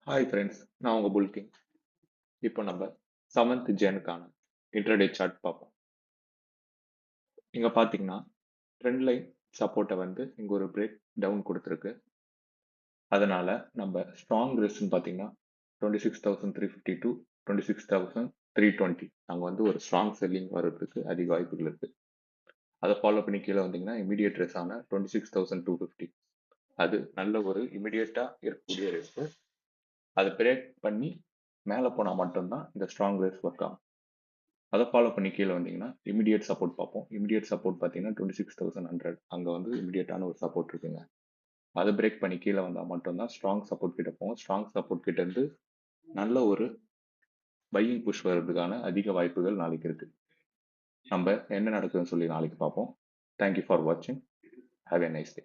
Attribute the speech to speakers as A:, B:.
A: Hi friends, நான் உங்கள் புல்கிங். இப்போ நம்ம 7th ஜேனுக்கான இன்ட்ரடே சார்ட் பார்ப்போம். இங்கே பார்த்தீங்கன்னா ட்ரெண்ட் லைன் சப்போர்ட்டை வந்து இங்கே ஒரு பிரேக் டவுன் கொடுத்துருக்கு. அதனால நம்ம ஸ்ட்ராங் ரெஸ்ட்னு பார்த்தீங்கன்னா 26,350 டு 26,320 அங்கே வந்து ஒரு ஸ்ட்ராங் செல்லிங் வர்றதுக்கு அதிக வாய்ப்புகள் இருக்கு. அதை ஃபாலோ பண்ணி கீழே வந்தீங்கன்னா இமீடியட் ரெஸ் ஆன 26,250 அது நல்ல ஒரு இமீடியட்டாக இருக்கக்கூடிய ரெஸ்ட். அதை பிரேக் பண்ணி மேலே போனால் மட்டும்தான் இந்த ஸ்ட்ராங் ரேஸ் ஒர்க் ஆகும். அதை ஃபாலோ பண்ணி கீழே வந்தீங்கன்னா இமிடியேட் சப்போர்ட் பார்ப்போம். இமிடியேட் சப்போர்ட் பார்த்தீங்கன்னா 26,100 அங்கே வந்து இமிடியேட்டான ஒரு சப்போர்ட் இருக்குங்க. அதை பிரேக் பண்ணி கீழே வந்தால் மட்டும்தான் ஸ்ட்ராங் சப்போர்ட் கிட்ட போகும். ஸ்ட்ராங் சப்போர்ட் கிட்ட இருந்து நல்ல ஒரு பையிங் புஷ் வர்றதுக்கான அதிக வாய்ப்புகள் நாளைக்கு இருக்கு. நம்ம என்ன நடக்குதுன்னு சொல்லி நாளைக்கு பார்ப்போம். தேங்க்யூ ஃபார் வாட்சிங். Have a nice day.